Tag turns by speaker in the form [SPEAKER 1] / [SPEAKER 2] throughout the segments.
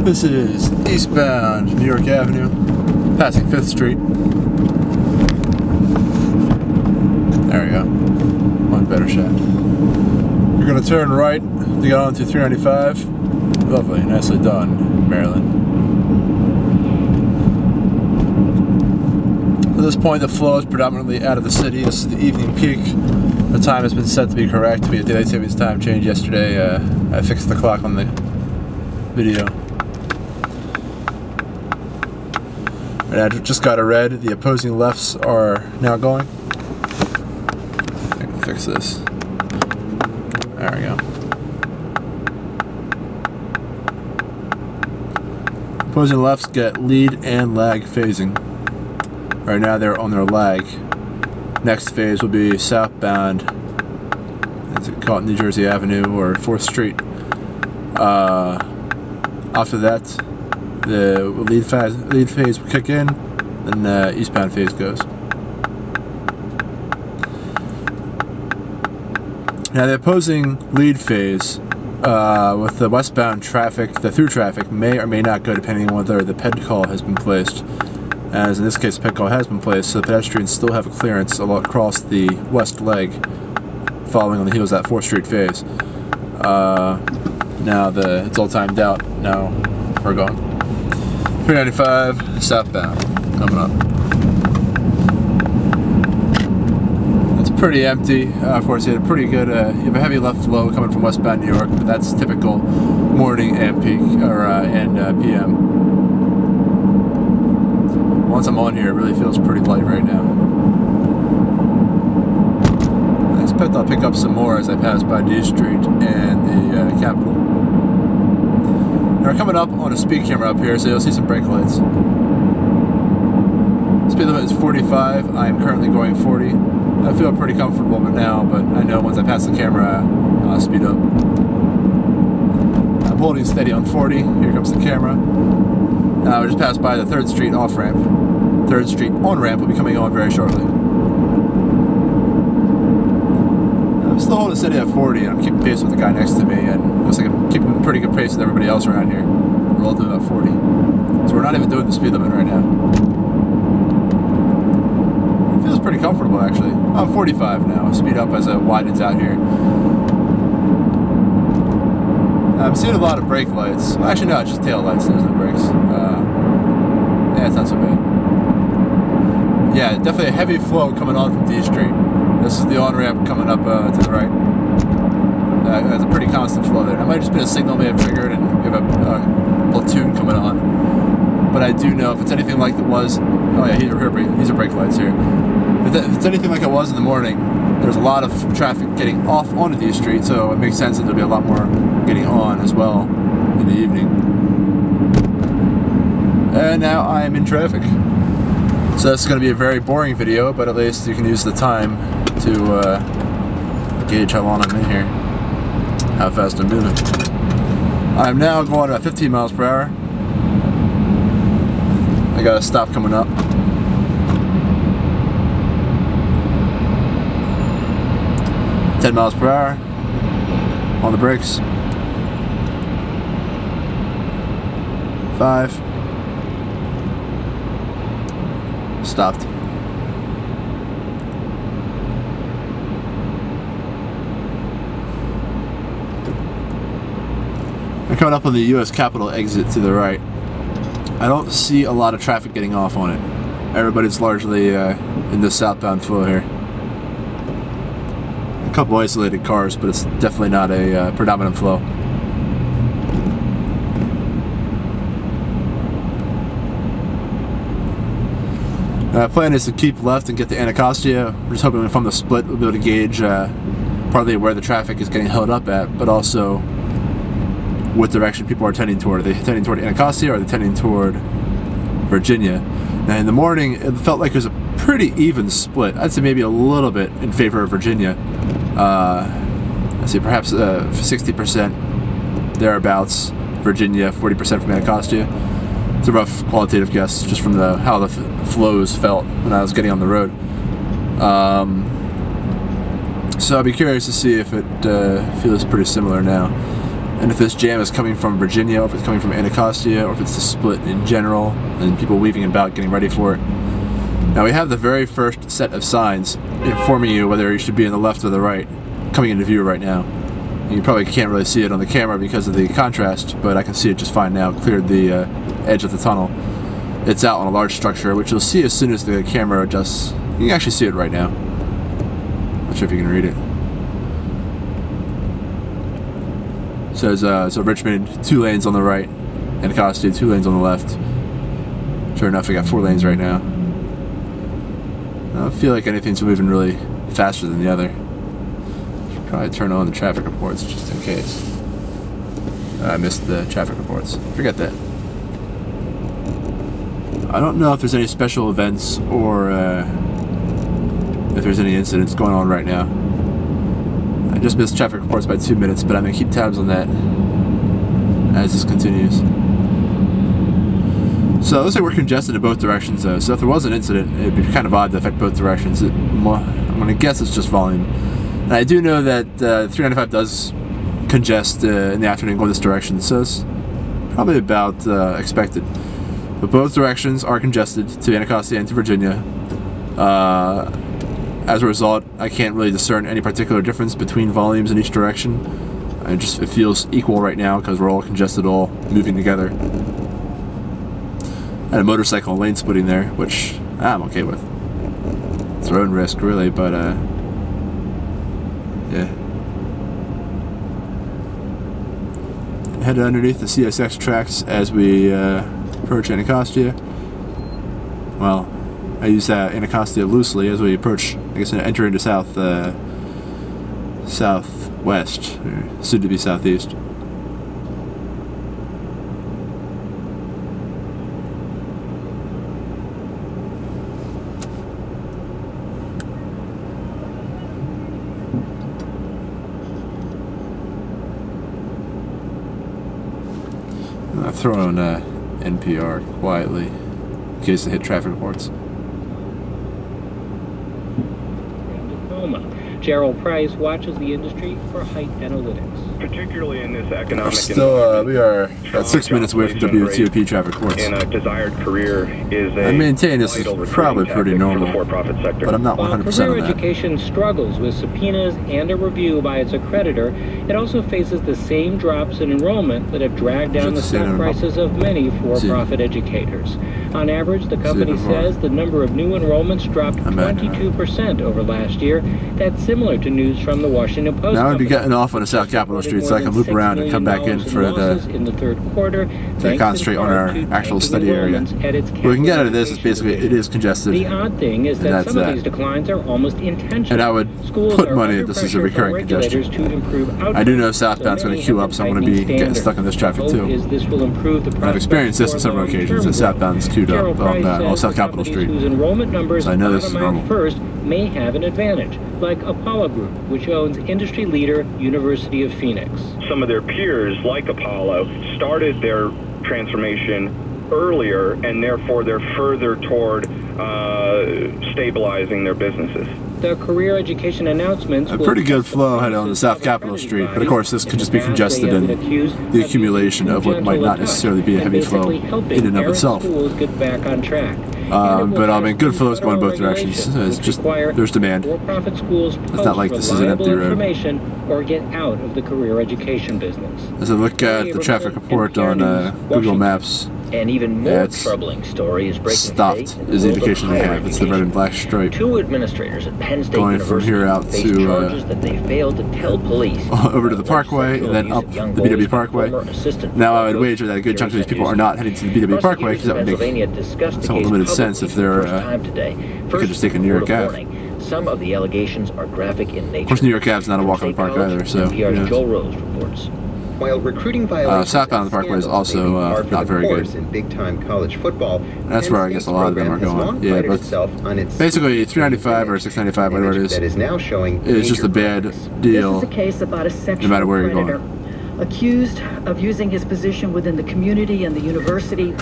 [SPEAKER 1] This is eastbound New York Avenue, passing 5th Street. There we go. One better shot. You're going to turn right to get on to 395. Lovely, nicely done, Maryland. At this point, the flow is predominantly out of the city. This is the evening peak. The time has been set to be correct. We had daylight savings time change yesterday. I fixed the clock on the video. And I just got a red. The opposing lefts are now going. I can fix this. There we go. Opposing lefts get lead and lag phasing. Right now they're on their lag. Next phase will be southbound. Is it called New Jersey Avenue or 4th Street? After that, the lead phase will kick in, then the eastbound phase goes. Now the opposing lead phase with the westbound traffic, the through traffic may or may not go depending on whether the ped call has been placed. As in this case, the ped call has been placed, so the pedestrians still have a clearance across the west leg, following on the heels of that 4th Street phase. Now it's all timed out. Now we're going. 395 southbound coming up. It's pretty empty. Of course, you had a pretty good. You have a heavy left flow coming from westbound New York, but that's typical morning and peak and PM. Once I'm on here, it really feels pretty light right now. I expect I'll pick up some more as I pass by D Street and the Capitol. Now we're coming up on a speed camera up here, so you'll see some brake lights. Speed limit is 45. I am currently going 40. I feel pretty comfortable now, but I know once I pass the camera, I'll speed up. I'm holding steady on 40. Here comes the camera. Now we just passed by the 3rd Street off-ramp. 3rd Street on-ramp will be coming on very shortly. I'm still holding steady at 40, and I'm keeping pace with the guy next to me, and it looks like I'm keeping pretty good pace with everybody else around here. We're all doing about 40. So we're not even doing the speed limit right now. It feels pretty comfortable, actually. I'm 45 now. Speed up as it widens out here. I'm seeing a lot of brake lights. Well, actually, no, it's just tail lights. There's no brakes. Yeah, it's not so bad. Yeah, definitely a heavy flow coming on from D Street. This is the on-ramp coming up to the right. There's a pretty constant flow there. That might have just been a signal may have triggered and we have a platoon coming on. But I do know if it's anything like it was... Oh yeah, these are brake lights here. If it's anything like it was in the morning, there's a lot of traffic getting off onto D Street, so it makes sense that there'll be a lot more getting on as well in the evening. And now I am in traffic. So this is going to be a very boring video, but at least you can use the time to gauge how long I'm in here, how fast I'm moving. I'm now going at 15 miles per hour. I got a stop coming up. $10 miles per hour on the brakes. 5. Stopped. I'm coming up on the US Capitol exit to the right. I don't see a lot of traffic getting off on it. Everybody's largely in the southbound flow here. A couple isolated cars, but it's definitely not a predominant flow. Plan is to keep left and get to Anacostia. We're just hoping from the split we'll be able to gauge partly where the traffic is getting held up at, but also what direction people are tending toward. Are they tending toward Anacostia or are they tending toward Virginia? Now in the morning it felt like it was a pretty even split. I'd say maybe a little bit in favor of Virginia. I'd say perhaps 60% thereabouts Virginia, 40% from Anacostia. It's a rough qualitative guess, just from how the flows felt when I was getting on the road. So I'll be curious to see if it feels pretty similar now. and if this jam is coming from Virginia, or if it's coming from Anacostia, or if it's the split in general, and people weaving about getting ready for it. Now we have the very first set of signs informing you whether you should be in the left or the right, coming into view right now. You probably can't really see it on the camera because of the contrast, but I can see it just fine now. Cleared the edge of the tunnel. It's out on a large structure, which you'll see as soon as the camera adjusts. You can actually see it right now. Not sure if you can read it. It says, so Richmond, 2 lanes on the right, Anacostia, 2 lanes on the left. Sure enough, we got 4 lanes right now. I don't feel like anything's moving really faster than the other. Should probably turn on the traffic reports just in case. I missed the traffic reports. Forget that. I don't know if there's any special events or if there's any incidents going on right now. I just missed traffic reports by 2 minutes, but I'm going to keep tabs on that as this continues. So it looks like we're congested in both directions though, so if there was an incident, it'd be kind of odd to affect both directions. I'm going to guess it's just volume. And I do know that 395 does congest in the afternoon going this direction, so it's probably about expected. But both directions are congested to Anacostia and to Virginia. As a result, I can't really discern any particular difference between volumes in each direction. It feels equal right now because we're all congested, all moving together. And a motorcycle lane splitting there, which I'm okay with. It's our own risk, really, but yeah. Head underneath the CSX tracks as we approach Anacostia. Well, I use Anacostia loosely as we approach, I guess, enter into southwest, or soon to be southeast. I'll throw on NPR quietly in case they hit traffic reports.
[SPEAKER 2] Gerald Price watches the industry for height analytics.
[SPEAKER 3] Particularly in this economic
[SPEAKER 1] still, we are about 6 minutes away from WTOP traffic reports.
[SPEAKER 3] And a desired career is a
[SPEAKER 1] I maintain this is probably pretty normal,
[SPEAKER 3] for-profit sector.
[SPEAKER 1] but I'm not 100%
[SPEAKER 2] While
[SPEAKER 1] on
[SPEAKER 2] career
[SPEAKER 1] that.
[SPEAKER 2] education struggles with subpoenas and a review by its accreditor, it also faces the same drops in enrollment that have dragged down the stock prices of many for-profit educators. On average, the company says the number of new enrollments dropped 22% over last year. That's similar to news from the Washington Post.
[SPEAKER 1] Now I'd be getting off on the South Capitol Street so I can loop around and come back in for the
[SPEAKER 2] third quarter
[SPEAKER 1] to concentrate on our actual study area. What we can get out of this is basically it is congested.
[SPEAKER 2] The odd thing is that some of these declines are almost intentional.
[SPEAKER 1] And I would put money that this is a recurring congestion. I do know southbound's going to queue up, so I'm going to be getting stuck in this traffic too. And I've experienced this on several occasions that southbound's queued up on South Capitol Street. So I know this is normal.
[SPEAKER 2] First may have an advantage, like Apollo Group, which owns industry leader University of Phoenix.
[SPEAKER 3] Some of their peers, like Apollo, started their transformation earlier, and therefore they're further toward stabilizing their businesses.
[SPEAKER 2] The career education announcements
[SPEAKER 1] a pretty good flow headed on the South Capitol Street, but of course this could just be congested in the accumulation of what might not necessarily be a heavy flow in and of itself. But I mean, good flow is going both directions. It's just there's demand. It's not like this is an empty road.
[SPEAKER 2] Or get out of the career education business.
[SPEAKER 1] As I look at the traffic report on Google Maps,
[SPEAKER 4] an even more troubling story is breaking
[SPEAKER 1] stopped is the indication they have. It's the red and black stripe.
[SPEAKER 4] 2 administrators at Penn State
[SPEAKER 1] going
[SPEAKER 4] University
[SPEAKER 1] from here out to
[SPEAKER 4] charges that they failed to tell police
[SPEAKER 1] over to the Parkway and then up the BW Parkway. Now I would wager that a good chunk of these people are not heading to the BW Parkway because that would make somewhat limited sense if they're you could just take a New York Ave.
[SPEAKER 4] Some of the allegations are graphic in nature.
[SPEAKER 1] Of course, New York Ave's not a walk on the park either, so
[SPEAKER 4] Joel Rose reports.
[SPEAKER 5] While recruiting violations
[SPEAKER 1] southbound of the Parkway is also not very good.
[SPEAKER 5] In big-time college football,
[SPEAKER 1] that's where I guess a lot of them are going. Yeah, but basically 395 or 695, whatever it is
[SPEAKER 5] now showing
[SPEAKER 1] it's just a bad deal.
[SPEAKER 6] This is a case about a sexual
[SPEAKER 1] no matter where you're
[SPEAKER 6] predator
[SPEAKER 1] going.
[SPEAKER 6] accused of using his position within the community and the university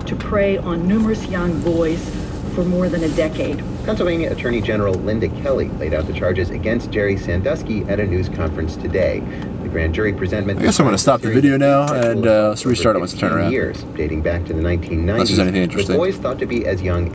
[SPEAKER 6] to prey on numerous young boys for more than a decade.
[SPEAKER 5] Pennsylvania Attorney General Linda Kelly laid out the charges against Jerry Sandusky at a news conference today. The grand jury presentment.
[SPEAKER 1] I guess I'm going to stop the video now and let's restart it once I turn around.
[SPEAKER 5] Years dating back to the 1990s.
[SPEAKER 1] Unless there's anything interesting.
[SPEAKER 5] The boys thought to be as young